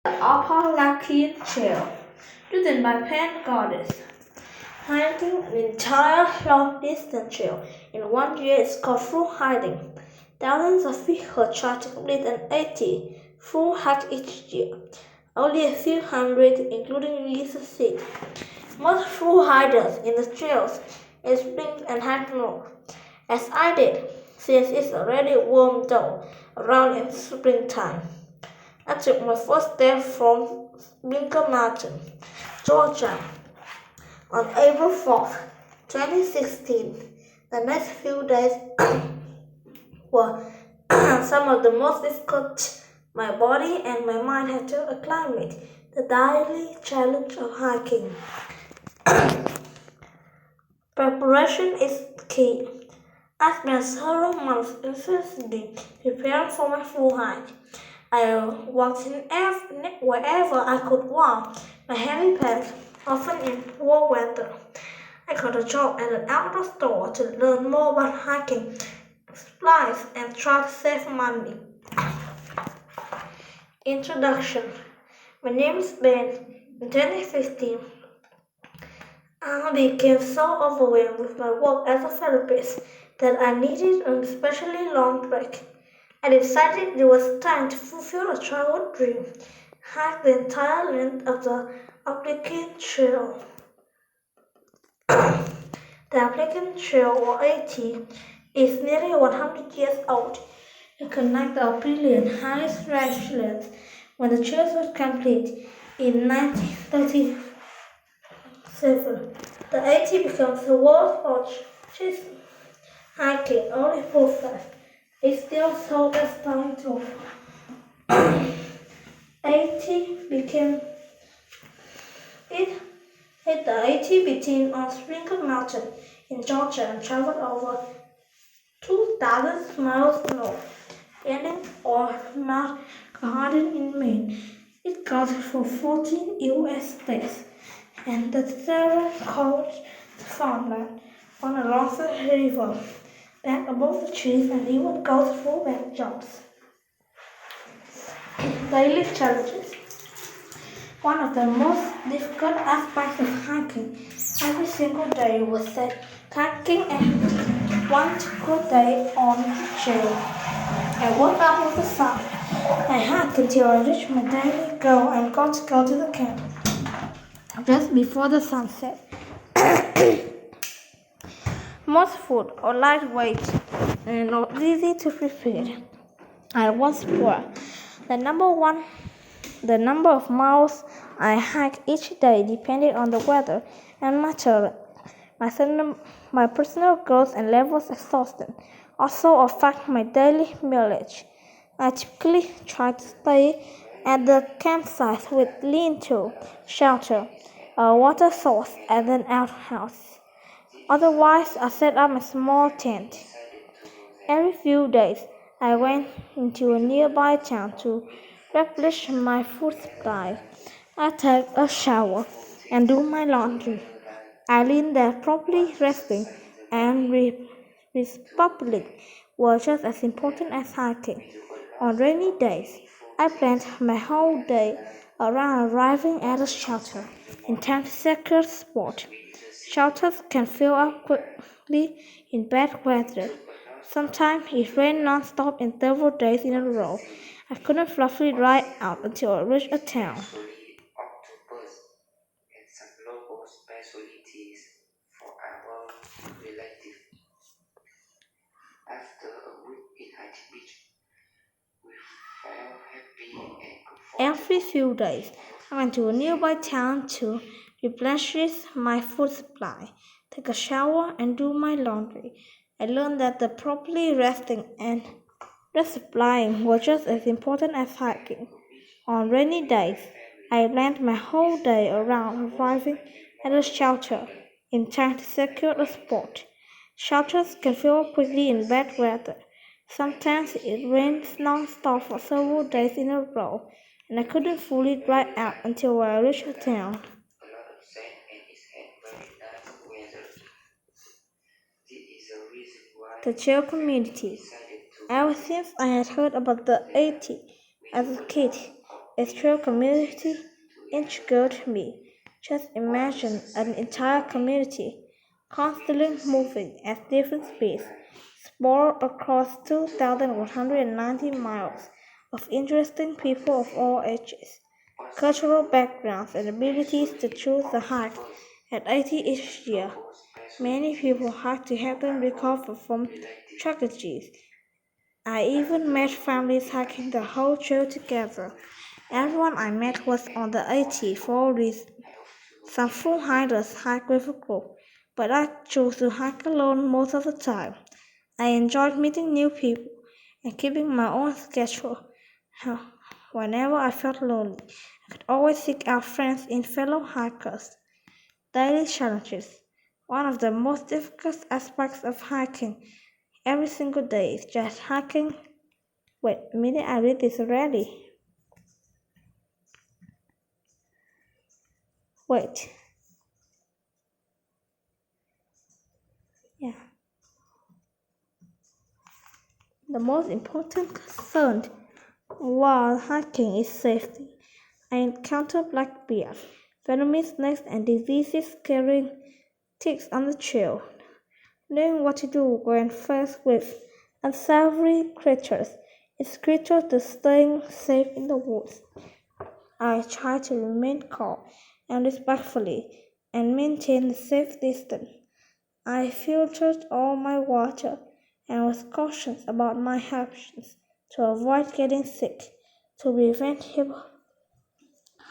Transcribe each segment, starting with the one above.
Appalachian Trail, written by Penn Goddess. Hiking an entire long-distance trail in 1 year is called through hiking. Thousands of people try to complete an 80 full hike each year. Only a few hundred, including me, succeed. Most full hikers in the trails in spring and hike north, as I did, since it's already warm though around in springtime. I took my first step from Binker Mountain, Georgia, on April 4th, 2016. The next few days were some of the most difficult my body and my mind had to acclimate the daily challenge of hiking. Preparation is key. I spent several months intensely preparing for my full hike. I walked in wherever I could walk my heavy packs, often in poor weather. I got a job at an outdoor store to learn more about hiking supplies and try to save money. Introduction. My name is Ben. In 2015, I became so overwhelmed with my work as a therapist that I needed an especially long break. I decided it was time to fulfill a childhood dream, hike the entire length of the Appalachian Trail. The Appalachian Trail, or AT, is nearly 100 years old. It connects the Appalachian highest rangelands when the trail was complete in 1937. The AT becomes the world's largest hiking only profile. It's still sold as time to 80 became it hit the 80 between on Sprinkle Mountain in Georgia and traveled over 2,000 miles north, ending on Mount Garden in Maine. It counted for 14 U.S. states and the terrain called farmland on along the river, back above the trees and even goes through back jumps. Daily challenges. One of the most difficult aspects of hiking every single day was that hiking and one good day on the trail. I woke up with the sun. I hiked until I reached my daily goal and got to go to the camp just before the sunset. Most food are lightweight and not easy to prepare. I was poor. The number of miles I hike each day depended on the weather and my terrain. My personal growth and levels of exhaustion also affect my daily mileage. I typically try to stay at the campsite with lean-to, shelter, a water source, and an outhouse. Otherwise, I set up a small tent. Every few days, I went into a nearby town to replenish my food supply. I take a shower and do my laundry. I learned that properly resting and republic were just as important as hiking. On rainy days, I planned my whole day around arriving at a shelter in time to secure spot. Shelters can fill up quickly in bad weather. Sometimes it rained non-stop in several days in a row. I couldn't fluffy dry out until I reached a town. Every few days, I went to a nearby town to replenish my food supply, take a shower, and do my laundry. I learned that the properly resting and resupplying were just as important as hiking. On rainy days, I planned my whole day around arriving at a shelter in time to secure a spot. Shelters can fill up quickly in bad weather. Sometimes it rains non-stop for several days in a row, and I couldn't fully dry out until I reached the town. The trail community. Ever since I had heard about the 80 as a kid, a trail community intrigued me. Just imagine an entire community constantly moving at different speeds, sprawled across 2,190 miles of interesting people of all ages, cultural backgrounds, and abilities to choose a hike at 80 each year. Many people hike to help them recover from tragedies. I even met families hiking the whole trail together. Everyone I met was on the 80 for a reason. Some full hikers hike with a group, but I chose to hike alone most of the time. I enjoyed meeting new people and keeping my own schedule. Whenever I felt lonely, I could always seek out friends in fellow hikers. Daily challenges. One of the most difficult aspects of hiking every single day is just hiking. Wait a minute, I read this already. Wait, yeah. The most important concern while hiking is safety. I encountered black bears, venomous snakes, and diseases carrying ticks on the trail. Knowing what to do when faced with unsavory creatures is crucial to staying safe in the woods. I try to remain calm and respectfully and maintain a safe distance. I filtered all my water and was cautious about my actions to avoid getting sick. To prevent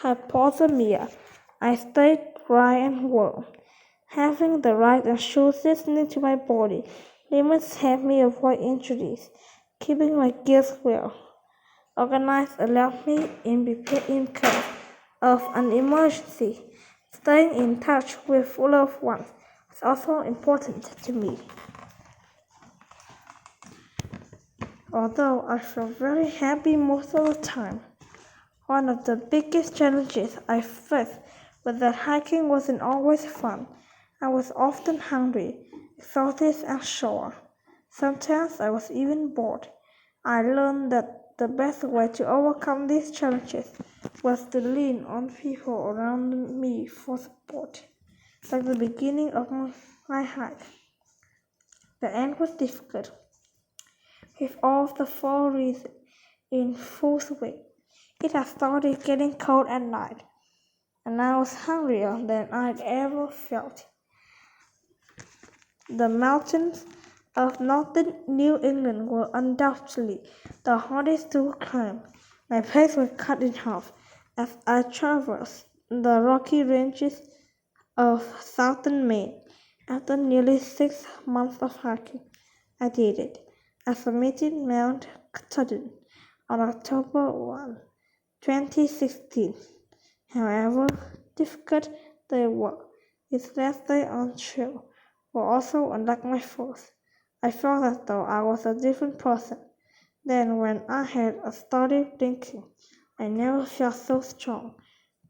hypothermia, I stayed dry and warm. Having the right shoes listening to my body limits help me avoid injuries. Keeping my gears well organized allowed me in case of an emergency. Staying in touch with loved ones is also important to me. Although I feel very happy most of the time, one of the biggest challenges I faced was that hiking wasn't always fun. I was often hungry, exhausted, and sore. Sometimes I was even bored. I learned that the best way to overcome these challenges was to lean on people around me for support. Like the beginning of my hike, the end was difficult, with all the foliage in full swing. It had started getting cold at night, and I was hungrier than I'd ever felt. The mountains of northern New England were undoubtedly the hardest to climb. My pace was cut in half as I traversed the rocky ranges of southern Maine. After nearly 6 months of hiking, I did it. I submitted Mount Katahdin on October 1, 2016. However difficult they were, its last day on trail were also unlike my first. I felt as though I was a different person than when I had started drinking. I never felt so strong,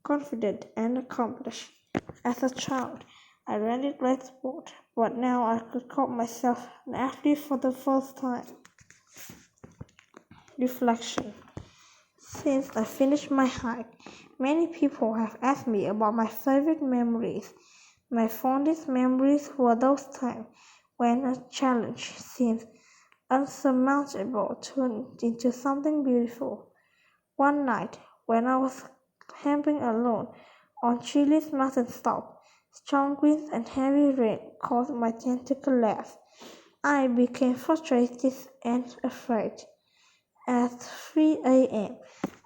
confident, and accomplished. As a child, I ran a great sport, but now I could call myself an athlete for the first time. Reflection. Since I finished my hike, many people have asked me about my favorite memories. My fondest memories were those times when a challenge seemed unsurmountable turned into something beautiful. One night, when I was camping alone on Chile's mountain top, strong winds and heavy rain caused my tent to collapse. I became frustrated and afraid. At 3 a.m.,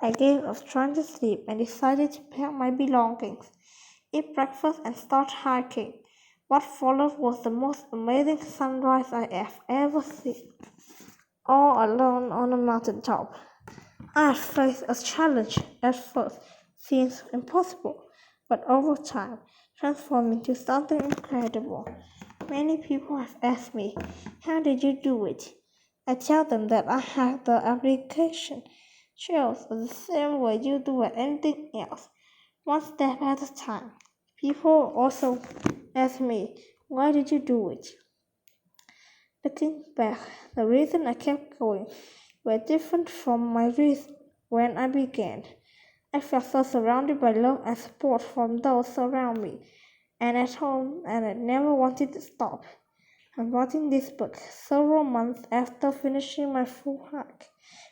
I gave up trying to sleep and decided to pack my belongings, eat breakfast, and start hiking. What followed was the most amazing sunrise I have ever seen, all alone on a mountain top. I faced a challenge at first seemed impossible, but over time transformed into something incredible. Many people have asked me, how did you do it? I tell them that I have the application trails the same way you do at anything else, one step at a time. People also ask me, why did you do it? Looking back, the reason I kept going were different from my reason when I began. I felt so surrounded by love and support from those around me and at home, and I never wanted to stop. I'm writing this book several months after finishing my full hike.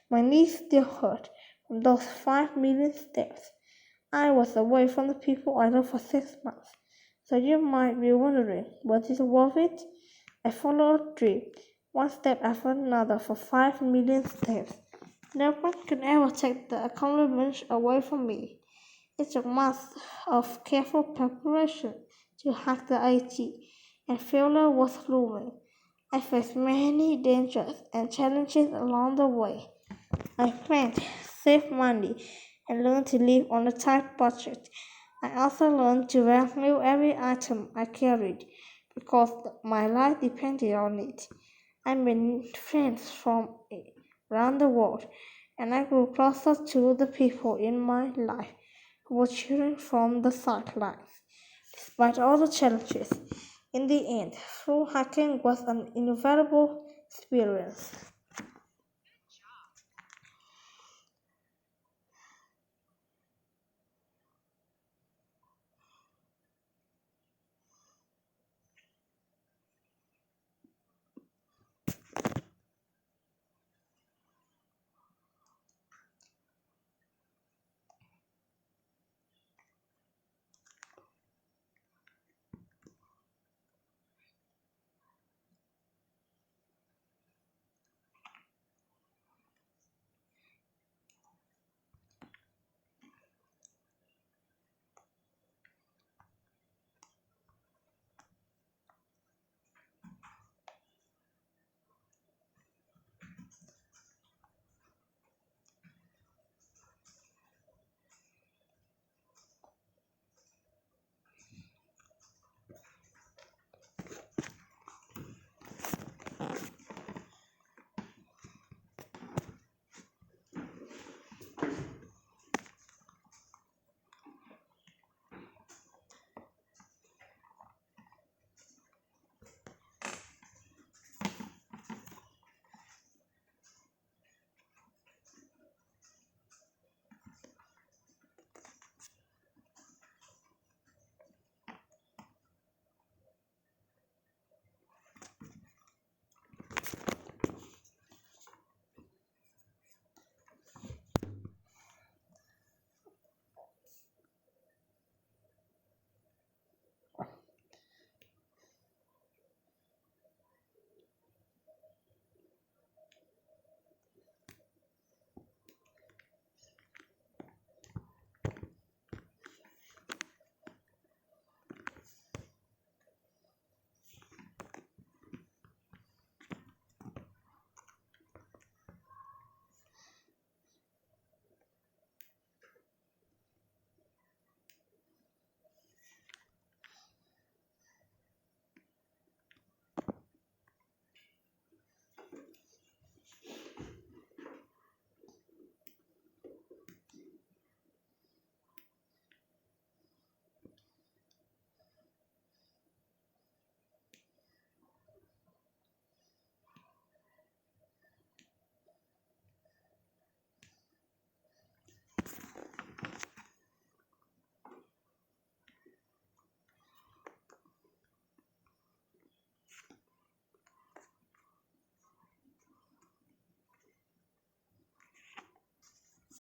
My knees still hurt from those 5 million steps. I was away from the people I loved for 6 months. So you might be wondering, was it worth it? I followed a dream, one step after another for 5 million steps. No one can ever take the accomplishment away from me. It took months of careful preparation to hack the IT, and failure was looming. I faced many dangers and challenges along the way. I planned, saved money, and learned to live on a tight budget. I also learned to value every item I carried because my life depended on it. I made friends from around the world, and I grew closer to the people in my life who were cheering from the sidelines. Despite all the challenges, in the end, through hiking was an invaluable experience.